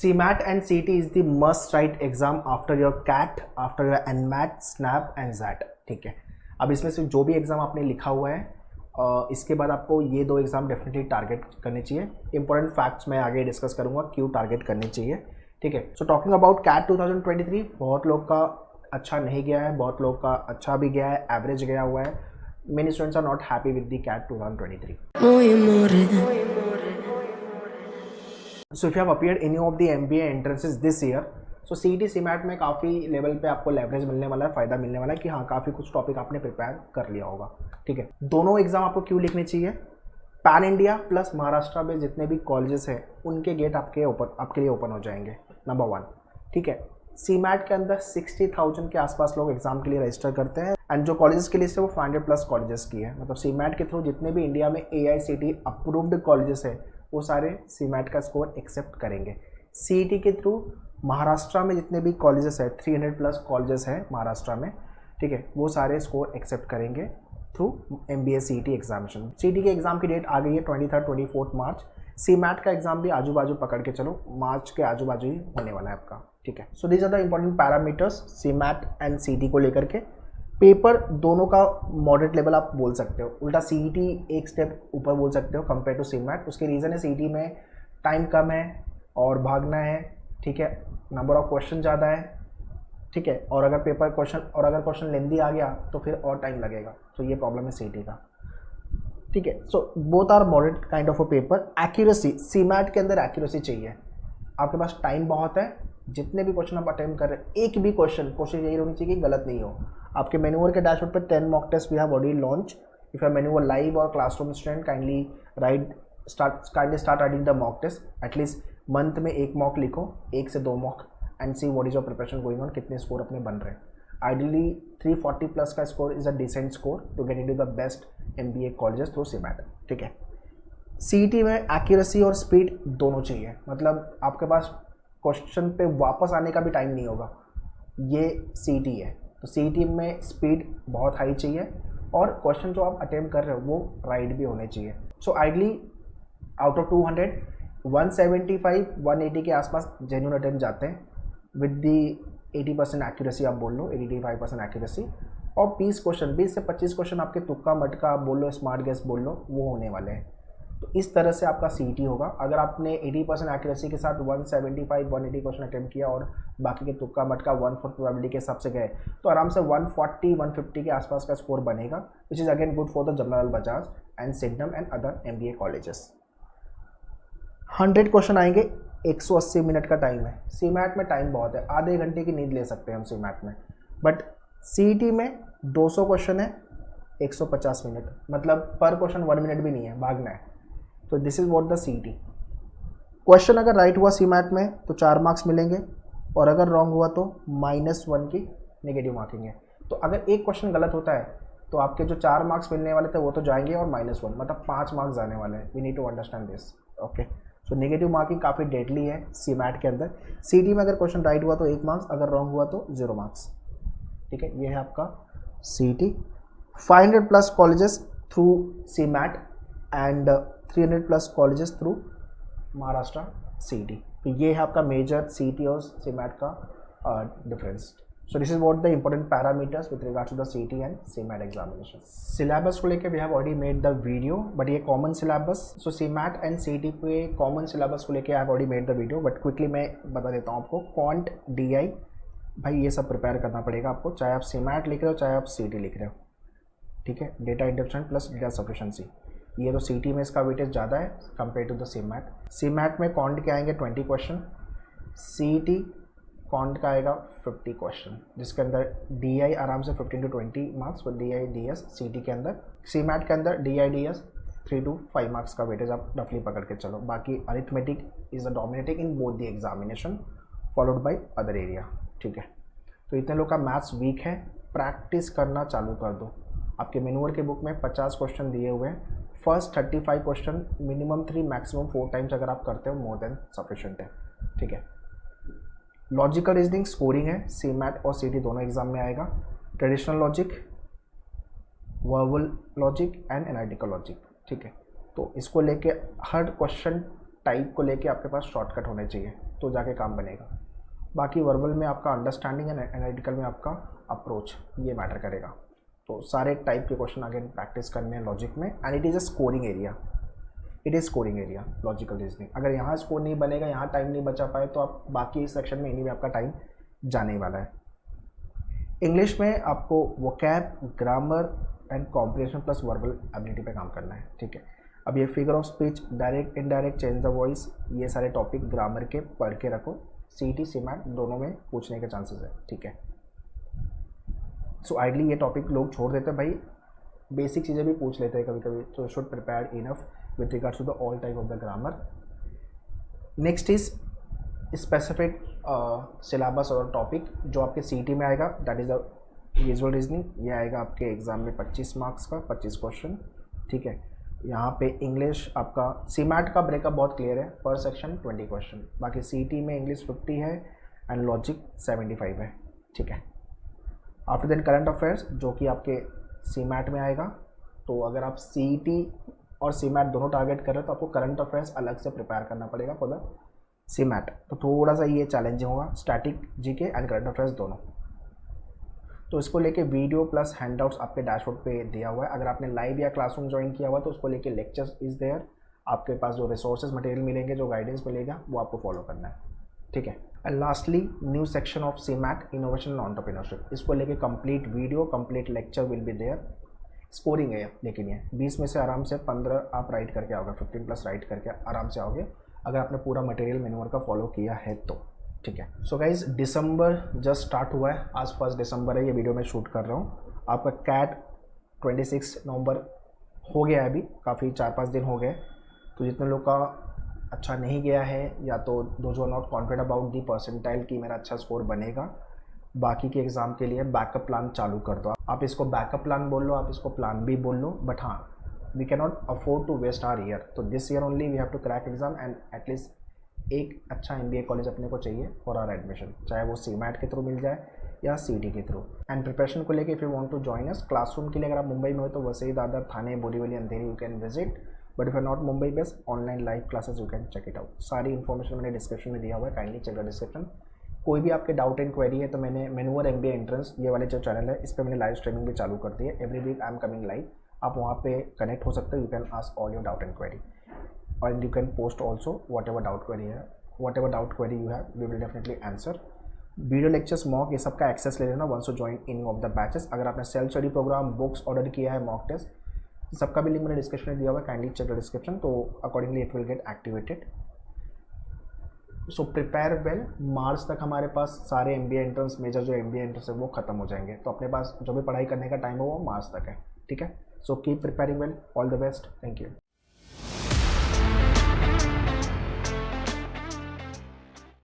CMAT and CET is the must write exam after your CAT, after your NMAT, SNAP and ZAT. ठीक है, अब इसमें से जो भी एग्ज़ाम आपने लिखा हुआ है इसके बाद आपको ये दो एग्ज़ाम डेफिनेटली टारगेट करने चाहिए. इंपॉर्टेंट फैक्ट्स मैं आगे डिस्कस करूँगा क्यों टारगेट करनी चाहिए. ठीक है, सो टॉकिंग अबाउट CAT 2023, बहुत लोग का अच्छा नहीं गया है, बहुत लोग का अच्छा भी गया है, एवरेज गया हुआ है. Many students are not happy with the CAT 2023. So if you have appeared any of the MBA entrances this year, so CET CMAT में काफ़ी लेवल पे आपको लेवरेज मिलने वाला है, फ़ायदा मिलने वाला है कि हाँ काफ़ी कुछ टॉपिक आपने प्रिपेयर कर लिया होगा. ठीक है, दोनों एग्जाम आपको क्यों लिखने चाहिए? पैन इंडिया प्लस महाराष्ट्र में जितने भी कॉलेजेस हैं उनके गेट आपके लिए ओपन हो जाएंगे. नंबर 1. ठीक है, CMAT के अंदर 60,000 के आसपास लोग एग्जाम के लिए रजिस्टर करते हैं एंड जो कॉलेजेस की लिस्ट है वो 500+ कॉलेजेस की है. मतलब CMAT के थ्रू जितने भी इंडिया में AICTE अप्रूव्ड कॉलेजेस है वो सारे CMAT का स्कोर एक्सेप्ट करेंगे. CET के थ्रू महाराष्ट्र में जितने भी कॉलेजेस है 300+ कॉलेजेस हैं महाराष्ट्र में. ठीक है, वो सारे स्कोर एक्सेप्ट करेंगे through MBA CET examination. CET के एग्ज़ाम की डेट आ गई है 23-24 मार्च. CMAT का एग्ज़ाम भी आजू बाजू पकड़ के चलो, मार्च के आजू बाजू ही होने वाला है आपका. ठीक है, so these are the important parameters CMAT and CET को लेकर के. पेपर दोनों का मॉडरेट लेवल आप बोल सकते हो, उल्टा CET एक स्टेप ऊपर बोल सकते हो कंपेयर टू CMAT. उसके रीज़न है CET में टाइम कम है और भागना है. ठीक है, नंबर ऑफ क्वेश्चन ज़्यादा है. ठीक है, और अगर क्वेश्चन लेंदी आ गया तो फिर और टाइम लगेगा. तो ये प्रॉब्लम है CET का. ठीक है, so both are moderate kind of uh paper. Accuracy, CMAT के अंदर एक्यूरेसी चाहिए. आपके पास टाइम बहुत है, जितने भी क्वेश्चन आप अटेम्प्ट कर रहे हैं एक भी क्वेश्चन कोशिश यही होनी चाहिए कि गलत नहीं हो. आपके मेन्यूअर के डैशबोर्ड पे 10 mock test we have already launch. If you are मेन्यूअर लाइव और classroom student kindly start writing the mock test. At least month में एक मॉक लिखो, 1 से 2 mock and see what is your preparation going on, कितने score अपने बन रहे हैं. आइडियली 340+ का score is a decent score to get into the best MBA colleges through CMAT. ठीक है, CET में एक्यूरेसी और स्पीड दोनों चाहिए. मतलब आपके पास क्वेश्चन पे वापस आने का भी टाइम नहीं होगा. ये CET है, तो CET में स्पीड बहुत हाई चाहिए और क्वेश्चन जो आप अटेम्प्ट कर रहे हो वो राइट भी होने चाहिए. सो आइडली आउट ऑफ 200 175-180 के आसपास जेन्युइन अटेम्प्ट जाते हैं विद दी 80% एक्यूरेसी. आप बोल लो 85% एक्यूरेसी. और 20 से 25 क्वेश्चन आपके तुक्का मटका आप बोल लो, स्मार्ट गेस बोल लो, वो होने वाले हैं. तो इस तरह से आपका CET होगा. अगर आपने 80% एक्यूरेसी के साथ 175-180 क्वेश्चन अटेम्प्ट किया और बाकी के तुक्का मटका 1/4 प्रोबेबिलिटी के हिसाब से गए तो आराम से 140-150 के आसपास का स्कोर बनेगा, which is again good for the Jamnalal Bajaj and सिडनम and other MBA colleges. 100 question आएंगे, 180 मिनट का टाइम है. CMAT में टाइम बहुत है, आधे घंटे की नींद ले सकते हैं हम CMAT में. बट CET में 200 क्वेश्चन है, 150 मिनट. मतलब पर क्वेश्चन 1 मिनट भी नहीं है, भागना है. तो this is what the CET. Question अगर राइट हुआ CMAT में तो 4 मार्क्स मिलेंगे और अगर रॉन्ग हुआ तो -1 की नेगेटिव मार्किंग है. तो अगर एक क्वेश्चन गलत होता है तो आपके जो 4 मार्क्स मिलने वाले थे वो तो जाएंगे और -1 मतलब 5 मार्क्स जाने वाले हैं. We need to understand this. Okay, so negative marking काफ़ी डेडली है CMAT के अंदर. CET में अगर क्वेश्चन राइट हुआ तो 1 मार्क्स, अगर रॉन्ग हुआ तो 0 मार्क्स. ठीक है, ये है आपका CET. 500+ colleges through CMAT and 300+ colleges through Maharashtra CET. तो ये है आपका मेजर CET और CMAT का difference. So this is what the important parameters with regards to the CET and CMAT examination. Syllabus को लेके we have already made the video, but ये common syllabus. So CMAT and CET पे common syllabus को लेके I have already made the video, but quickly मैं बता देता हूँ आपको. क्वांट, DI, भाई ये सब प्रिपेयर करना पड़ेगा आपको, चाहे आप CMAT लिख रहे हो चाहे आप CET लिख रहे हो. ठीक है, data induction plus data sufficiency, ये तो CET में इसका वेटेज ज़्यादा है compare to the CMAT. CMAT में क्वांट के आएंगे 20 क्वेश्चन, CET क्वांट का आएगा 50 क्वेश्चन, जिसके अंदर DI आराम से 15 to 20 मार्क्स और DI DS CET के अंदर. CMAT के अंदर DI DS 3 to 5 मार्क्स का वेटेज आप रफली पकड़ के चलो. बाकी arithmetic is the dominating in both the examination followed by other area. ठीक है, तो इतने लोग का मैथ्स वीक है, प्रैक्टिस करना चालू कर दो. आपके मेन्यूअर के बुक में 50 क्वेश्चन दिए हुए हैं. First 35 question minimum 3 maximum 4 times अगर आप करते हो मोर देन सफिशिएंट है. ठीक है, लॉजिकल रीजनिंग स्कोरिंग है, CMAT और CET दोनों एग्जाम में आएगा. Traditional logic, verbal logic and analytical logic. ठीक है, तो इसको लेके हर क्वेश्चन टाइप को लेके आपके पास शॉर्टकट होने चाहिए. तो जाके काम बनेगा। बाकी वर्बल में आपका अंडरस्टैंडिंग एंड एनालिटिकल में आपका अप्रोच ये मैटर करेगा। तो सारे टाइप के क्वेश्चन अगेन प्रैक्टिस करने हैं लॉजिक में, and it is a scoring area, it is scoring area logical reasoning. अगर यहाँ स्कोर नहीं बनेगा, यहाँ टाइम नहीं बचा पाए, तो आप बाकी सेक्शन में इन्हीं में आपका टाइम जाने वाला है। इंग्लिश में आपको vocab, grammar and comprehension plus verbal ability पे काम करना है, ठीक है। अब ये figure of speech, direct indirect, change the voice, ये सारे टॉपिक ग्रामर के पढ़ के रखो। सीटी सीमैट दोनों में पूछने के चांसेस है, ठीक है। सो आइडली ये टॉपिक लोग छोड़ देते हैं, भाई बेसिक चीज़ें भी पूछ लेते हैं कभी कभी, तो should prepare enough with regards to the all type of the grammar. Next is specific syllabus और टॉपिक जो आपके सीटी में आएगा, that is the visual reasoning. ये आएगा आपके एग्जाम में 25 मार्क्स का, 25 क्वेश्चन, ठीक है। यहाँ पे इंग्लिश आपका सीमैट का ब्रेकअप बहुत क्लियर है, पर सेक्शन 20 क्वेश्चन। बाकी सीटी में इंग्लिश 50 है एंड लॉजिक 75 है, ठीक है। आफ्टर देन करंट अफेयर्स जो कि आपके सीमैट में आएगा। तो अगर आप सीटी और सीमैट दोनों टारगेट कर रहे हो तो आपको करंट अफेयर्स अलग से प्रिपेयर करना पड़ेगा फॉर द सीमैट। तो थोड़ा सा ये चैलेंजिंग होगा, static GK and current affairs दोनों। तो इसको लेके वीडियो प्लस हैंडआउट्स आपके डैशबोर्ड पे दिया हुआ है। अगर आपने लाइव या क्लासरूम ज्वाइन किया हुआ तो उसको लेके लेक्चर्स इज देयर। आपके पास जो रिसोर्सेज मटेरियल मिलेंगे, जो गाइडेंस मिलेगा, वो आपको फॉलो करना है, ठीक है। And lastly new section of CMAT, innovation and entrepreneurship. इसको लेके complete video, complete lecture will be there. Scoring है, लेकिन ये 20 में से आराम से 15 आप राइट करके आओगे, 15 प्लस राइट करके आराम से आओगे अगर आपने पूरा मटेरियल मैन्यूअर का फॉलो किया है तो, ठीक है। सो गाइज दिसंबर जस्ट स्टार्ट हुआ है, आज 1 दिसंबर है, ये वीडियो मैं शूट कर रहा हूँ। आपका कैट 26 नवंबर हो गया है, अभी काफ़ी 4-5 दिन हो गए। तो जितने लोग का अच्छा नहीं गया है, या तो those are not confident about the percentile कि मेरा अच्छा स्कोर बनेगा, बाकी के एग्ज़ाम के लिए बैकअप प्लान चालू कर दो। आप इसको बैकअप प्लान बोल लो, आप इसको प्लान भी बोल लो, बट हाँ, we can not afford to waste our year. तो this year only we have to crack exam and at least एक अच्छा MBA कॉलेज अपने को चाहिए फॉर आवर एडमिशन, चाहे वो सीमैट के थ्रू मिल जाए या सीटी के थ्रू। एंड प्रिपरेशन को लेके if you want to join us, classroom के लिए अगर आप मुंबई में हो तो Vasai, Dadar, Thane, Borivali, Andheri you can visit. But if you not Mumbai based, online live classes you can check it out. सारी इन्फॉर्मेशन मैंने डिस्क्रिप्शन में दिया हुआ है, काइंडली चेक द डिस्क्रिप्शन। कोई भी आपके डाउट एंड क्वेरी है तो मैंने मैन्यूअर MBA एंट्रेंस ये वाले जो चैनल है, इस पर मैंने लाइव स्ट्रीमिंग भी चालू कर दी है। Every week I am coming live, आप वहाँ पे कनेक्ट हो सकते हो। You can ask all your doubt and query और you can post also whatever doubt query है, whatever doubt query you have, we will definitely answer. Video lectures, mock, ये सब का एक्सेस ले लेना once to join any of the batches. अगर आपने self study program, books order किया है, मॉक टेस्ट, सबका भी लिंक मैंने डिस्क्रिप्शन में दिया हुआ है, काइंडली चेक द डिस्क्रिप्शन। तो accordingly it will get activated. So prepare well. March तक हमारे पास सारे MBA एंट्रेंस, मेजर जो MBA एंट्रेंस है वो खत्म हो जाएंगे, तो अपने पास जो भी पढ़ाई करने का टाइम है वो मार्च तक है, ठीक है। So keep preparing well, all the best, thank you.